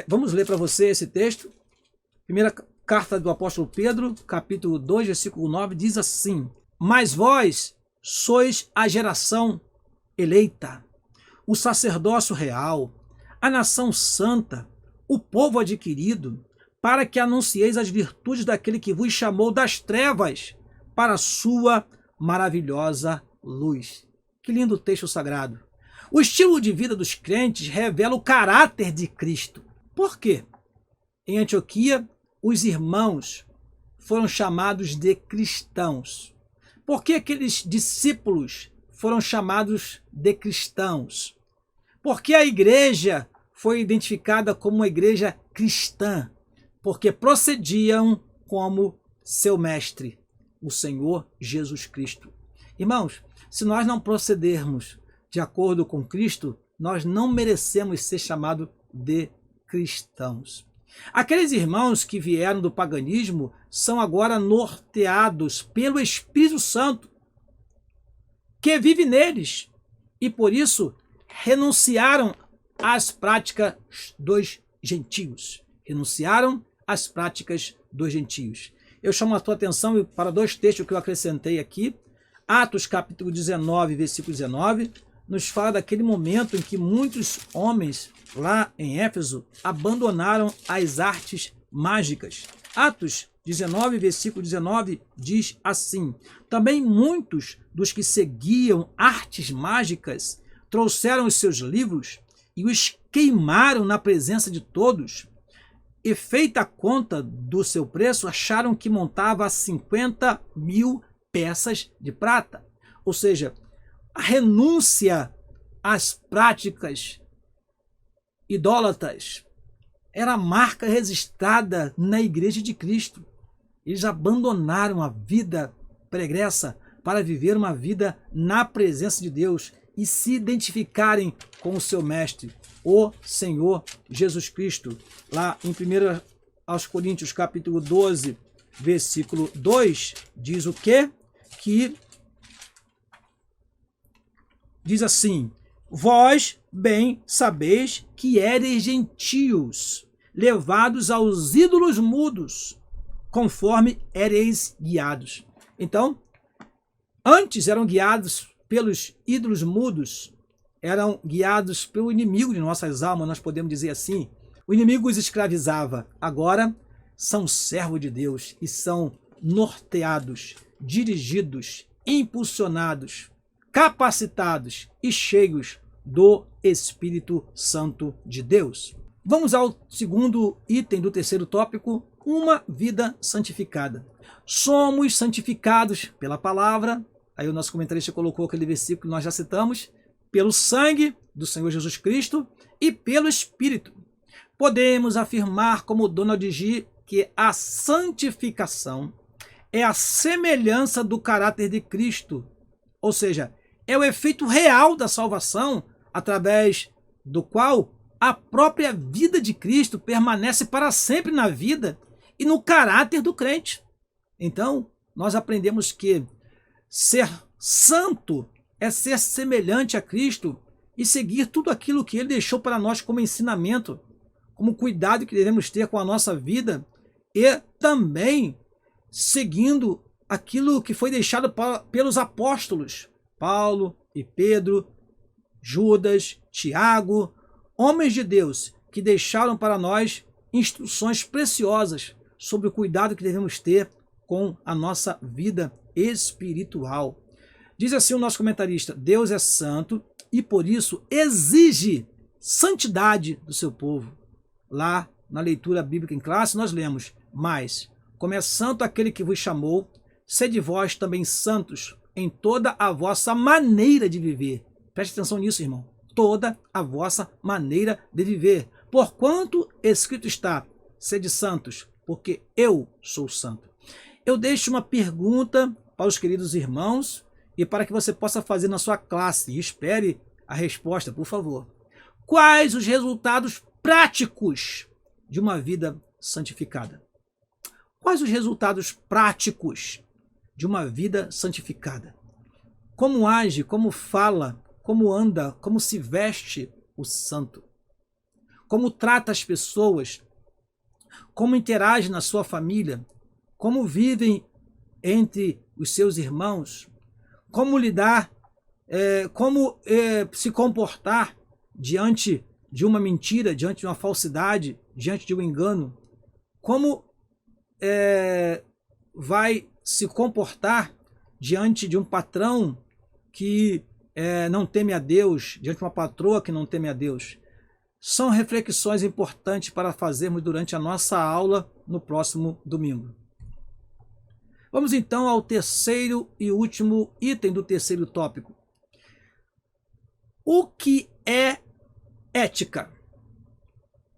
[SPEAKER 1] Vamos ler para você esse texto. Primeira carta do apóstolo Pedro, capítulo 2, versículo 9, diz assim: Mas vós sois a geração eleita, o sacerdócio real, a nação santa, o povo adquirido, para que anuncieis as virtudes daquele que vos chamou das trevas para a sua maravilhosa luz. Que lindo texto sagrado. O estilo de vida dos crentes revela o caráter de Cristo. Por quê? Em Antioquia, os irmãos foram chamados de cristãos. Por que aqueles discípulos foram chamados de cristãos? Porque a igreja foi identificada como uma igreja cristã, porque procediam como seu mestre, o Senhor Jesus Cristo. Irmãos, se nós não procedermos de acordo com Cristo, nós não merecemos ser chamados de cristãos. Aqueles irmãos que vieram do paganismo são agora norteados pelo Espírito Santo, que vive neles, e por isso renunciaram às práticas dos gentios. Renunciaram às práticas dos gentios. Eu chamo a tua atenção para dois textos que eu acrescentei aqui. Atos capítulo 19, versículo 19, nos fala daquele momento em que muitos homens lá em Éfeso abandonaram as artes mágicas. Atos 19, versículo 19, diz assim: Também muitos dos que seguiam artes mágicas trouxeram os seus livros e os queimaram na presença de todos. E feita a conta do seu preço, acharam que montava 50.000 peças de prata. Ou seja, a renúncia às práticas idólatras era a marca registrada na Igreja de Cristo. Eles abandonaram a vida pregressa para viver uma vida na presença de Deus e se identificarem com o seu Mestre, o Senhor Jesus Cristo. Lá em 1 aos Coríntios, capítulo 12, versículo 2, diz o quê? Que diz assim: vós bem sabeis que éreis gentios, levados aos ídolos mudos, conforme éreis guiados. Então, antes eram guiados pelos ídolos mudos, eram guiados pelo inimigo de nossas almas, nós podemos dizer assim. O inimigo os escravizava. Agora são servos de Deus e são norteados, dirigidos, impulsionados, capacitados e cheios do Espírito Santo de Deus. Vamos ao segundo item do terceiro tópico, uma vida santificada. Somos santificados pela palavra. Aí o nosso comentarista colocou aquele versículo que nós já citamos, pelo sangue do Senhor Jesus Cristo e pelo Espírito. Podemos afirmar, como Donald G., que a santificação é a semelhança do caráter de Cristo, ou seja, é o efeito real da salvação, através do qual a própria vida de Cristo permanece para sempre na vida e no caráter do crente. Então, nós aprendemos que ser santo é ser semelhante a Cristo e seguir tudo aquilo que ele deixou para nós como ensinamento, como cuidado que devemos ter com a nossa vida e também seguindo aquilo que foi deixado pelos apóstolos, Paulo e Pedro, Judas, Tiago, homens de Deus que deixaram para nós instruções preciosas sobre o cuidado que devemos ter com a nossa vida espiritual. Diz assim o nosso comentarista: Deus é santo e por isso exige santidade do seu povo. Lá na leitura bíblica em classe nós lemos: mas, como é santo aquele que vos chamou, sede vós também santos em toda a vossa maneira de viver. Preste atenção nisso, irmão. Toda a vossa maneira de viver. Porquanto escrito está: sede santos, porque eu sou santo. Eu deixo uma pergunta para os queridos irmãos e para que você possa fazer na sua classe. E espere a resposta, por favor. Quais os resultados práticos de uma vida santificada? Quais os resultados práticos de uma vida santificada? Como age, como fala, como anda, como se veste o santo? Como trata as pessoas? Como interage na sua família? Como vivem entre os seus irmãos? Como lidar, como se comportar diante de uma mentira, diante de uma falsidade, diante de um engano? Como vai se comportar diante de um patrão que não teme a Deus, diante de uma patroa que não teme a Deus? São reflexões importantes para fazermos durante a nossa aula no próximo domingo. Vamos então ao terceiro e último item do terceiro tópico. O que é ética?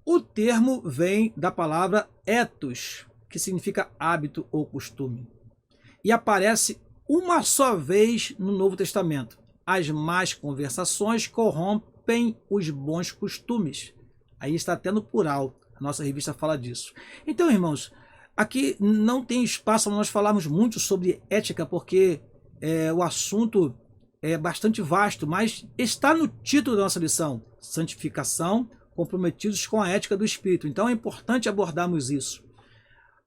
[SPEAKER 1] O termo vem da palavra ethos, que significa hábito ou costume, e aparece uma só vez no Novo Testamento. As más conversações corrompem os bons costumes. Aí está até no plural, a nossa revista fala disso. Então, irmãos, aqui não tem espaço para nós falarmos muito sobre ética, porque o assunto é bastante vasto, mas está no título da nossa lição: santificação, comprometidos com a ética do Espírito. Então é importante abordarmos isso.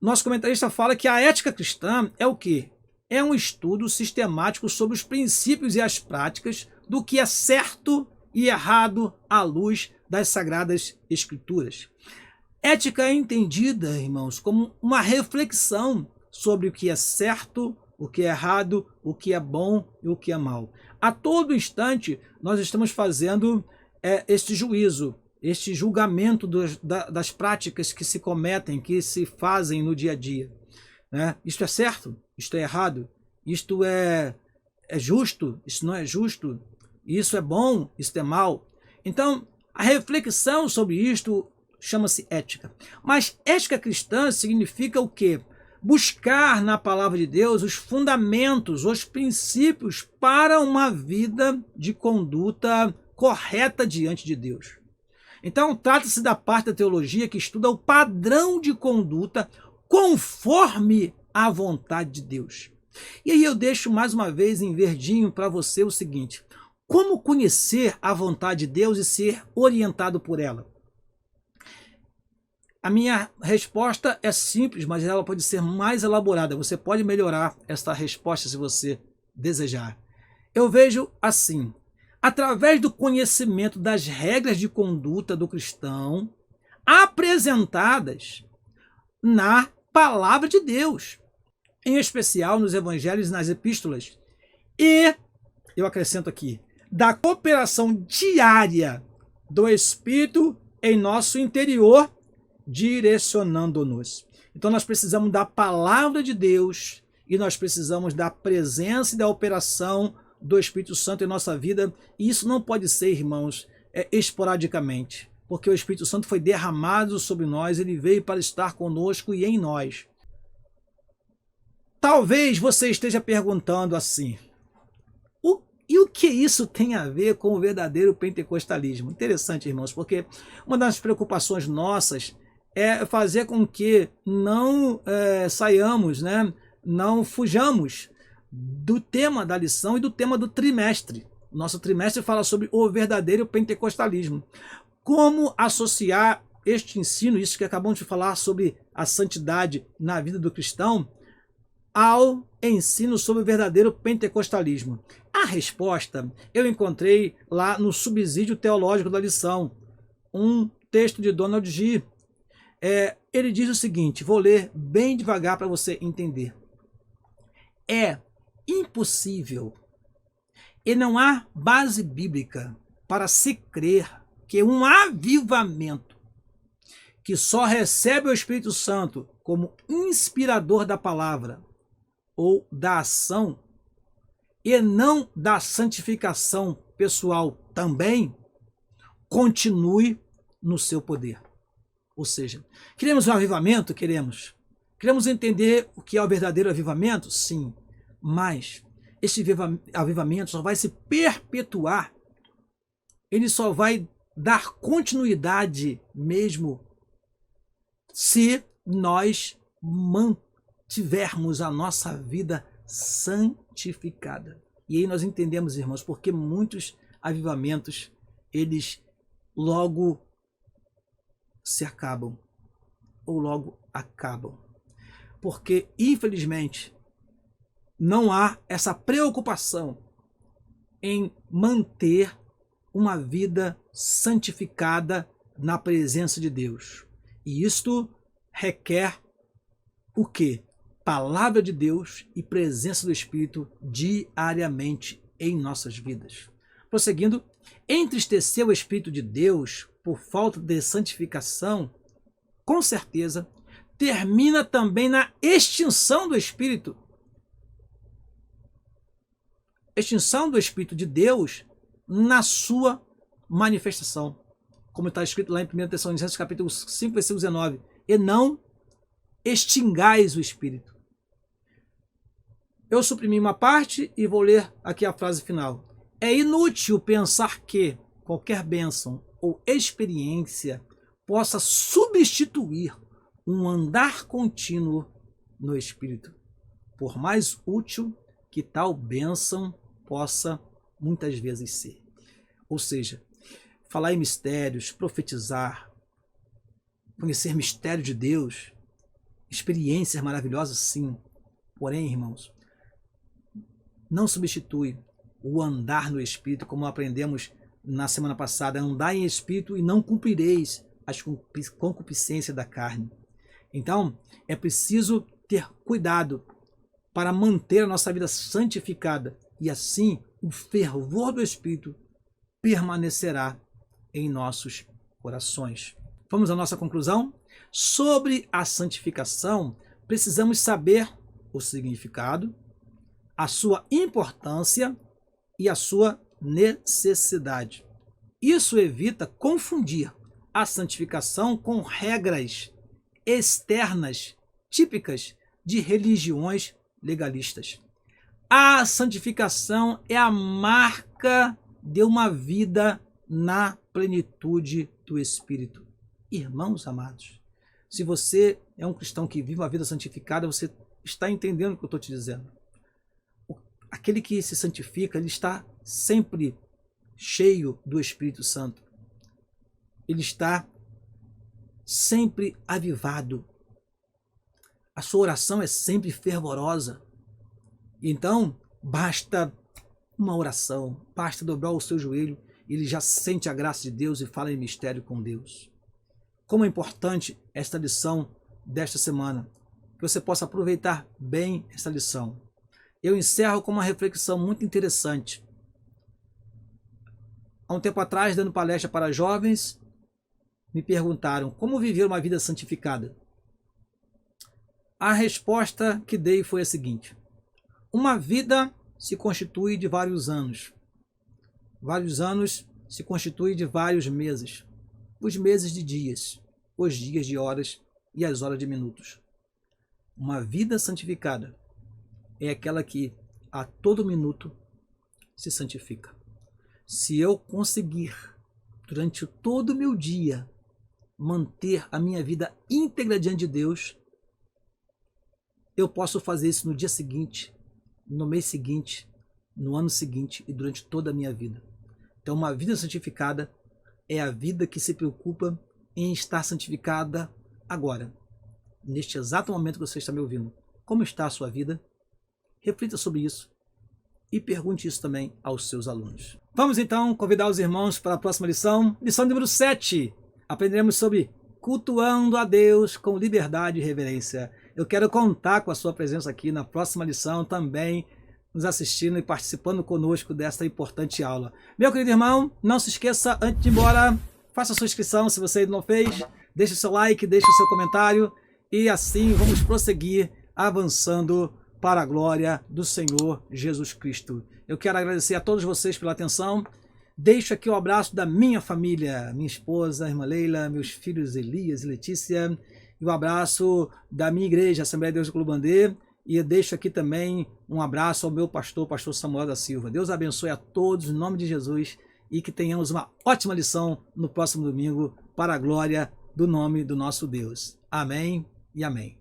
[SPEAKER 1] Nosso comentarista fala que a ética cristã é o quê? É um estudo sistemático sobre os princípios e as práticas do que é certo e errado à luz das Sagradas Escrituras. Ética é entendida, irmãos, como uma reflexão sobre o que é certo, o que é errado, o que é bom e o que é mal. A todo instante nós estamos fazendo este juízo, este julgamento das práticas que se cometem, que se fazem no dia a dia, né? Isto é certo? Isto é errado? Isto é justo? Isto não é justo? Isso é bom? Isto é mal? Então, a reflexão sobre isto chama-se ética. Mas ética cristã significa o quê? Buscar na palavra de Deus os fundamentos, os princípios para uma vida de conduta correta diante de Deus. Então, trata-se da parte da teologia que estuda o padrão de conduta conforme a vontade de Deus. E aí eu deixo mais uma vez em verdinho para você o seguinte: como conhecer a vontade de Deus e ser orientado por ela? A minha resposta é simples, mas ela pode ser mais elaborada. Você pode melhorar esta resposta se você desejar. Eu vejo assim: através do conhecimento das regras de conduta do cristão apresentadas na palavra de Deus, em especial nos evangelhos e nas epístolas, e, eu acrescento aqui, da cooperação diária do Espírito em nosso interior, direcionando-nos. Então nós precisamos da palavra de Deus e nós precisamos da presença e da operação do Espírito Santo em nossa vida, e isso não pode ser, irmãos, esporadicamente, porque o Espírito Santo foi derramado sobre nós, ele veio para estar conosco e em nós. Talvez você esteja perguntando assim: e o que isso tem a ver com o verdadeiro pentecostalismo? Interessante, irmãos, porque uma das preocupações nossas é fazer com que não saiamos, né, não fujamos do tema da lição e do tema do trimestre. Nosso trimestre fala sobre o verdadeiro pentecostalismo. Como associar este ensino, isso que acabamos de falar sobre a santidade na vida do cristão, ao ensino sobre o verdadeiro pentecostalismo? A resposta eu encontrei lá no subsídio teológico da lição, um texto de Donald G. Ele diz o seguinte, vou ler bem devagar para você entender. É impossível e não há base bíblica para se crer que um avivamento que só recebe o Espírito Santo como inspirador da palavra ou da ação e não da santificação pessoal também, continue no seu poder. Ou seja, queremos um avivamento? Queremos. Queremos entender o que é o verdadeiro avivamento? Sim. Mas esse avivamento só vai se perpetuar, ele só vai dar continuidade mesmo se nós mantivermos a nossa vida santificada. E aí nós entendemos, irmãos, porque muitos avivamentos, eles logo se acabam, ou logo acabam. Porque, infelizmente, não há essa preocupação em manter uma vida santificada na presença de Deus. E isto requer o quê? Palavra de Deus e presença do Espírito diariamente em nossas vidas. Prosseguindo, entristecer o Espírito de Deus por falta de santificação, com certeza, termina também na extinção do Espírito. Extinção do Espírito de Deus na sua manifestação. Como está escrito lá em 1 Tessalonicenses capítulo 5, versículo 19. E não extingais o Espírito. Eu suprimi uma parte e vou ler aqui a frase final. É inútil pensar que qualquer bênção ou experiência possa substituir um andar contínuo no Espírito, por mais útil que tal bênção possa muitas vezes ser. Ou seja, falar em mistérios, profetizar, conhecer mistério de Deus, experiências maravilhosas, sim. Porém, irmãos, não substitui o andar no Espírito, como aprendemos na semana passada, andar em Espírito e não cumprireis as concupiscências da carne. Então, é preciso ter cuidado para manter a nossa vida santificada e assim o fervor do Espírito permanecerá em nossos corações. Vamos à nossa conclusão? Sobre a santificação, precisamos saber o significado, a sua importância e a sua necessidade. Isso evita confundir a santificação com regras externas típicas de religiões legalistas. A santificação é a marca de uma vida na plenitude do Espírito. Irmãos amados, se você é um cristão que vive uma vida santificada, você está entendendo o que eu estou te dizendo. Aquele que se santifica, ele está sempre cheio do Espírito Santo. Ele está sempre avivado. A sua oração é sempre fervorosa. Então, basta uma oração, basta dobrar o seu joelho, ele já sente a graça de Deus e fala em mistério com Deus. Como é importante esta lição desta semana, que você possa aproveitar bem essa lição. Eu encerro com uma reflexão muito interessante. Há um tempo atrás, dando palestra para jovens, me perguntaram como viver uma vida santificada. A resposta que dei foi a seguinte: uma vida se constitui de vários anos. Vários anos se constitui de vários meses. Os meses de dias, os dias de horas e as horas de minutos. Uma vida santificada é aquela que a todo minuto se santifica. Se eu conseguir, durante todo o meu dia, manter a minha vida íntegra diante de Deus, eu posso fazer isso no dia seguinte, no mês seguinte, no ano seguinte e durante toda a minha vida. Então, uma vida santificada é a vida que se preocupa em estar santificada agora, neste exato momento que você está me ouvindo. Como está a sua vida? Reflita sobre isso e pergunte isso também aos seus alunos. Vamos então convidar os irmãos para a próxima lição. Lição número 7. Aprenderemos sobre cultuando a Deus com liberdade e reverência. Eu quero contar com a sua presença aqui na próxima lição também, nos assistindo e participando conosco desta importante aula. Meu querido irmão, não se esqueça, antes de ir embora, faça a sua inscrição se você ainda não fez, deixe o seu like, deixe o seu comentário e assim vamos prosseguir avançando para a glória do Senhor Jesus Cristo. Eu quero agradecer a todos vocês pela atenção. Deixo aqui o abraço da minha família, minha esposa, a irmã Leila, meus filhos Elias e Letícia, e o abraço da minha igreja, Assembleia de Deus do Culubandê, e eu deixo aqui também um abraço ao meu pastor, pastor Samuel da Silva. Deus abençoe a todos, em nome de Jesus, e que tenhamos uma ótima lição no próximo domingo, para a glória do nome do nosso Deus. Amém e amém.